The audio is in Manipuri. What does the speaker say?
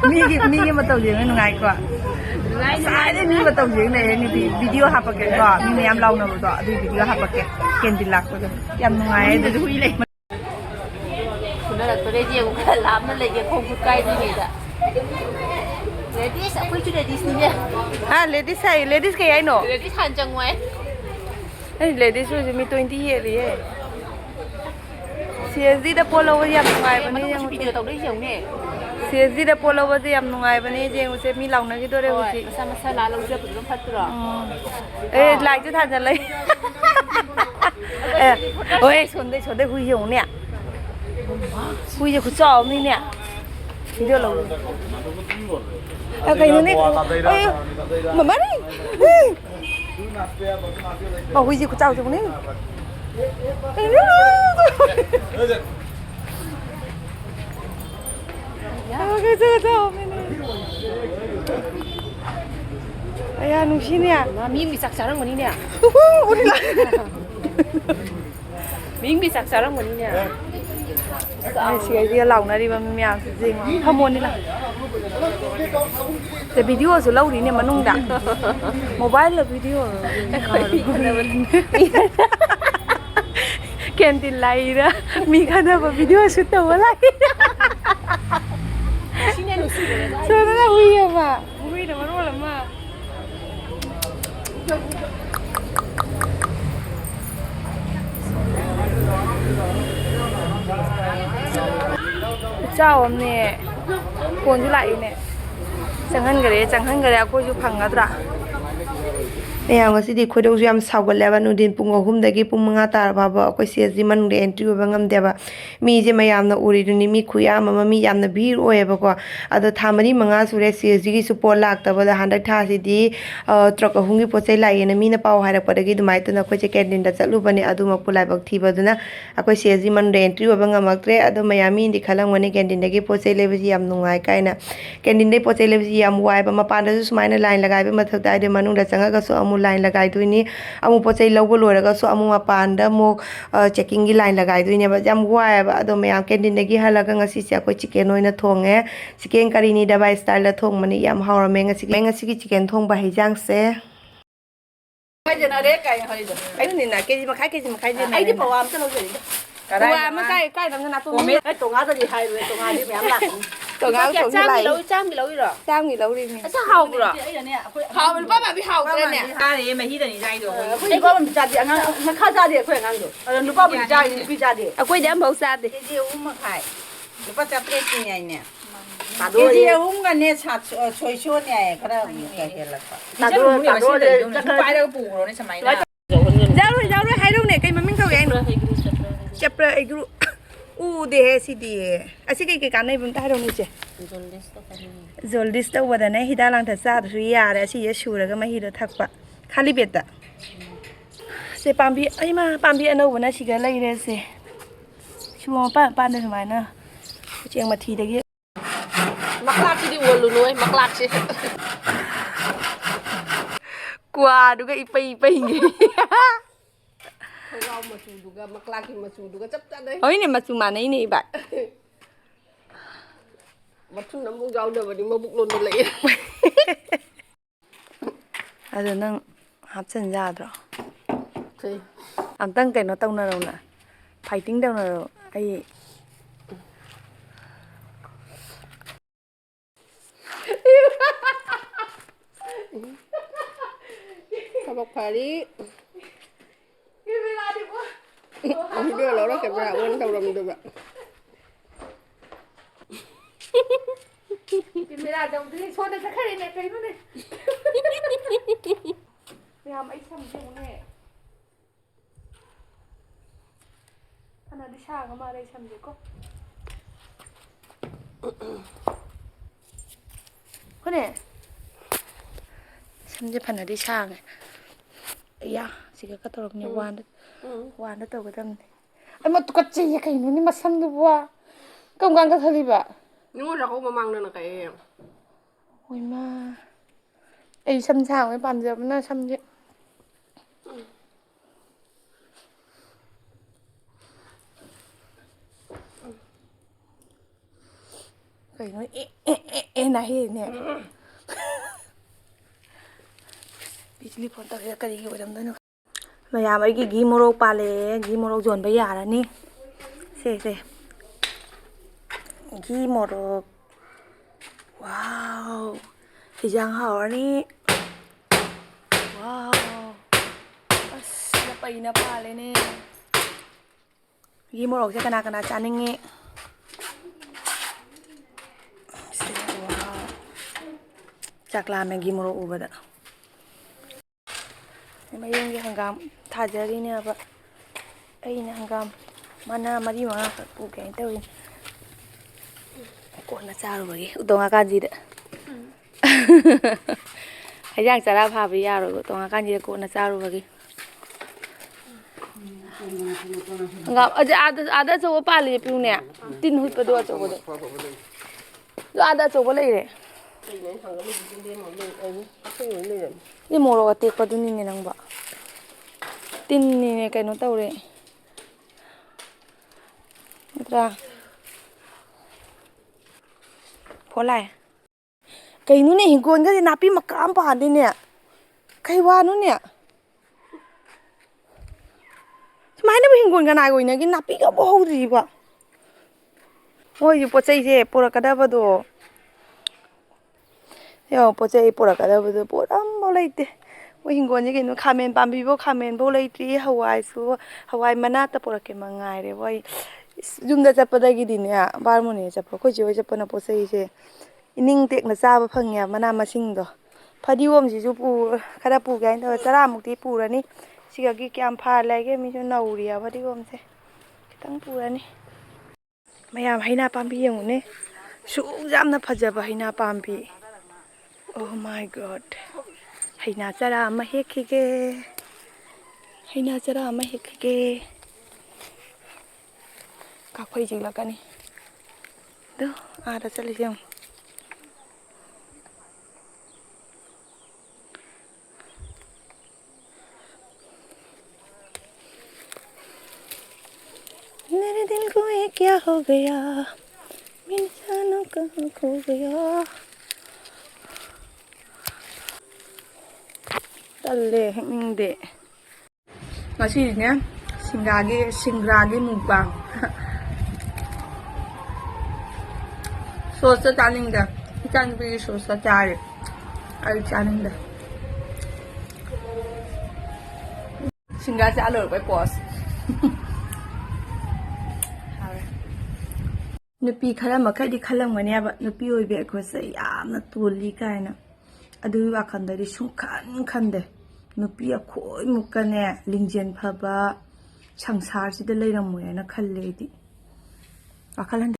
Migi matau jeng nungai ko. Sai de mi matau jeng ne ni video hapake ko mi meyam launa bo to adu video hapake kendil lak ko yam nungai de hui le kuna la tore je ko kala lam na lege ko ku kai ni da ladies akwai tu ladies ni ne ladies ke ai no ladies han chang wai ai ladies so mi 20 year ri ye CSD da polo wa yam nungai ba ni yang video tau dei jeng ne CSD da polo wa yam nungai ba ni jeng se mi launa ki dore hu chi masa la long je pu phat tro like chu than ja lai ôi chốn đây hui hiểu nè hui giờ cứ cho mình nè thì được rồi cái này ơi mà mất đi mà hui giờ cứ cho chúng này cái cho mình ai à nung xin nè mi sak sarang ngoni ne udah lah mi sak sarang ngoni ne Chị kia lòng này đi mà mèo gì không muốn đi nào để video số lâu đi nè mà nung đã mobile là video kèn tin lại đó mi cái nào mà video số đầu lại sao nó là huy mà huy là nó là mà chào em nè, cuốn chú lại nè, chẳng hân cái đấy, cô chú phẳng ngắt ra. Yang ngasi di khoi dong jam saw leba nu din pung ahum dagi pung manga tar baba ko cs di man de entry ba ngam deba mi je mayam na uri ni mi khuya mama mi yam na bir oe ba ko ado thamani manga sure cs gi support lak ta ba da handak tha si di truck ahum gi pochai lai na mi na paw harak pa dagi dumai tu na ko che candidate da chalu bani adu ma pulai bak thi ba duna ko cs di man de entry ba ngam aktre ado mayami di khalang wani candidate dagi pochai le ji yam nungai kai na candidate pochai le ji yam wai ba ma pan da su smaina line lagai ba ma thai de manung da changa ga so amu line lagai tuini amu pochai logo loraga so amu mapanda mo checking gi line lagai tuini ba jam wai ba ado mayam candidate gi halaga ngasi sia ko chicken oina thonge chicken curry ni da bai style la thong mani yam hawrame ngasi gi chicken thong ba hijang se kai jana re kai hoi do ai ni na ke ji ma khai je ai di pawam ta lo je wa ma kai dam na tu me ai to nga ta di hai re to nga di mèm la to nga to gi lai trang mi lâu rồi trang mi lâu đi sao hao rồi hao mình bắt mà bị hao cái này ta thì mà hít thì dai rồi ai có mình ra đi ăn nó khá ra đi khỏe ngang rồi nó bắt mình ra đi đi ra đi quay đám bầu sa đi cái gì cũng mà khai cái bắt chặt cái gì này nè ta cái gì cũng cái này chặt choi choi này cái đó cái gì là ta đôi để phải đâu bù rồi này máy đó giao rồi hai đâu này cây mà mình không ăn chập rồi ai cứ de si di asi cái cái này vẫn tai đâu này chứ Zoldis tau wada này hida lang thật ra rồi ya đấy asi yesu rồi cái mà hida thắc bạ khali bệt ta se pambi ai mà pambi anh đâu vẫn chỉ cái lấy đấy se chua pan được mày nè chuyện mà thì đấy mắc lạt đi uốn luôn nuôi mắc lạt chứ qua đúng cái ipai gì Kau masuk juga, mak laki masuk juga cepat deh. oh ini masuk mana ini pak Masuk namun jauh dah, badi mabuk london lagi. ada nang hấp dẫn ra rồi Thì anh tăng cái nó tông nào nè fighting đâu nào ai Thabak pari. Ini dia lah orang kebra, orang tahu orang juga. Mira dòng thứ số này sẽ khai này cái nó này mèo mấy trăm triệu này anh đi xa không mà đây trăm triệu có này trăm triệu phần đi xa này ya chỉ cái tàu nhiều quan đó tàu cái tâm anh mà tụi cái gì cái nó đi mà xăm được qua công quan cái thời bà Nhưng mà rau mà mang lên cái ôi ma ấy xăm xào cái bàn giờ nó xăm vậy cái nó 나해네. 비즈니 폰 떠서 그리기 어렵다노. ꯃꯌꯥꯝ ꯑꯩꯒꯤ ꯘꯤ ꯃꯣꯔꯣꯛ ꯄꯥꯜꯂꯦ ꯘꯤ ꯃꯣꯔꯣꯛ ꯌꯣꯟꯕ ꯌꯥꯔꯅꯤ ꯁꯦ ꯘꯤ ꯃꯣꯔꯣꯛ 와우 ꯍꯤꯖꯥꯡ ꯍꯥꯎꯔꯅꯤ 와우 ꯑꯁ ꯄꯩꯅ ꯄꯥꯜꯂꯦꯅꯦ ꯘꯤ ꯃꯣꯔꯣꯛꯁꯦ ꯀꯅꯥ ꯀꯅꯥ ꯆꯥꯅꯤꯡꯉꯤ ꯆꯥꯛ ꯂꯥꯝꯃꯦ ꯘꯤ ꯃꯣꯔꯣꯛ ꯎꯕꯗ ꯃꯌꯨꯝꯒꯤ ꯍꯪꯒꯥꯝ ꯊꯥꯖꯔꯤꯅꯦꯕ ꯑꯩꯅ ꯍꯪꯒꯥꯝ ꯃꯅꯥ 4-5 ꯈꯛ ꯄꯨꯒꯦꯅ ꯇꯧꯔꯤꯅꯤ ꯀꯣꯟꯅ ꯆꯥꯔꯨꯕꯒꯤ ꯎꯇꯣꯡꯉꯀꯥꯟꯁꯤꯗ ꯍꯩꯖꯥꯡ ꯆꯔꯥ ꯐꯥꯕ ꯌꯥꯔꯣꯏꯕ ꯎꯇꯣꯡꯉꯀꯥꯟꯁꯤꯗ ꯀꯣꯟꯅ ꯆꯥꯔꯨꯕꯒꯤ ꯍꯪꯒꯥꯝ ꯑꯥꯗ ꯑꯆꯧꯕ ꯄꯥꯜꯂꯤ ꯄꯤꯎꯅꯦ ꯇꯤꯟ ꯍꯨꯠꯄꯗꯣ ꯑꯆꯧꯕꯗꯣ ꯑꯥꯗ ꯑꯆꯧꯕ ꯂꯩꯔꯦ ꯁꯤ ꯃꯣꯔꯣꯛ ꯑꯇꯦꯛꯄꯗꯨꯅꯤꯅꯦ ꯅꯪꯕ ꯇꯤꯟꯅꯤꯅꯦ ꯀꯩꯅꯣ ꯇꯧꯔꯦ ꯅꯠꯇ꯭ꯔꯥ ꯐꯣꯂꯥꯏ ꯀꯩꯅꯣꯅꯦ ꯍꯤꯡꯒꯣꯜꯒꯁꯦ ꯅꯥꯄꯤ ꯃꯀꯥ ꯑꯃ ꯄꯥꯟꯗꯦꯅꯦ ꯀꯩ ꯋꯥꯅꯣꯅꯦ ꯁꯨꯃꯥꯏꯅꯕꯨ ꯍꯤꯡꯒꯣꯜ ꯀꯅꯥꯒꯤ ꯑꯣꯏꯅꯒꯤ ꯅꯥꯄꯤꯒ ꯑꯃꯨꯛ ꯍꯧꯗ꯭ꯔꯤꯕ ꯃꯣꯏꯁꯨ ꯄꯣꯠ ꯆꯩꯁꯦ ꯄꯨꯔꯛꯀꯗꯕꯗꯣ ꯌꯦꯡꯉꯣ ꯄꯣꯠ ꯆꯩ ꯄꯨꯔꯛꯀꯗꯕꯗꯣ ꯄꯣꯠ ꯑꯝꯐꯥꯎ ꯂꯩꯇꯦ ꯃꯣꯏ ꯍꯤꯡꯒꯣꯜꯁꯦ ꯀꯩꯅꯣ ꯈꯥꯃꯦꯟ ꯄꯥꯝꯕꯤꯐꯧ ꯈꯥꯃꯦꯟꯐꯧ ꯂꯩꯇ꯭ꯔꯤ ꯍꯋꯥꯏꯁꯨ ꯍꯋꯥꯏ ꯃꯅꯥꯠꯇ ꯄꯨꯔꯛꯀꯦ ꯃꯉꯥꯏꯔꯦꯕ ꯑꯩ ꯌꯨꯝꯗ ꯆꯠꯄꯗꯒꯤꯗꯤꯅꯦ ꯕꯥꯔꯃꯣꯅꯤꯗ ꯆꯠꯄ ꯑꯩꯈꯣꯏ ꯆꯦ ꯍꯣꯏ ꯆꯠꯄꯅ ꯄꯣꯠ ꯆꯩꯁꯦ ꯏꯅꯤꯡ ꯇꯦꯛꯅ ꯆꯥꯕ ꯐꯪꯉꯦꯕ ꯃꯅꯥ ꯃꯁꯤꯡꯗꯣ ꯐꯗꯤꯒꯣꯝꯁꯤꯁꯨ ꯈꯔ ꯄꯨꯒꯦ ꯍꯥꯏꯅ ꯇꯧꯔ 10 ꯃꯨꯛꯇꯤ ꯄꯨꯔꯅꯤ ꯁꯤꯒꯒꯤ ꯀꯌꯥꯝ ꯐꯥꯜꯂꯦꯒꯦ ꯃꯤꯁꯨ ꯅꯧꯔꯤꯌꯦꯕ ꯐꯗꯤꯒꯣꯝꯁꯦ ꯈꯤꯇꯪ ꯄꯨꯔꯅꯤ ꯃꯌꯥꯝ ꯍꯩꯅꯥ ꯄꯥꯝꯕꯤ ꯌꯦꯡꯉꯨꯅꯦ ꯁꯨꯛ ꯌꯥꯝꯅ ꯐꯖꯕ ꯍꯩꯅꯥ ꯄꯥꯝꯕꯤ ꯑꯣ ꯃꯥꯏ ꯒꯣꯗ ꯍꯩꯅꯥ ꯆꯔꯥ ꯑꯃ ꯍꯦꯛꯈꯤꯒꯦ ꯍꯩꯅꯥ ꯆꯔꯥ ꯑꯃ ꯍꯦꯛꯈꯤꯒꯦ ꯀꯥꯐꯩ ꯆꯤꯛꯂꯛꯀꯅꯤ ꯑꯗꯨ ꯑꯥꯗ ꯆꯠꯂꯤꯁꯦ ꯌꯦꯡꯉꯨ मेरे दिल को ये क्या हो गया मेरे जानों कहाँ खो गया तल्ले हेंगदे ngasinya singragi mukbang sosa chaningda ikan bi sosa chare ai chaningda singa chalo bai pos nupi khara makhadi khalamgani aba nupi oibe akhose yamna toli kaina adu wakhandari sungkhan khande nupi akhoi mukane lingjen phaba sangsar sida leirammoyana khalle di wakhalan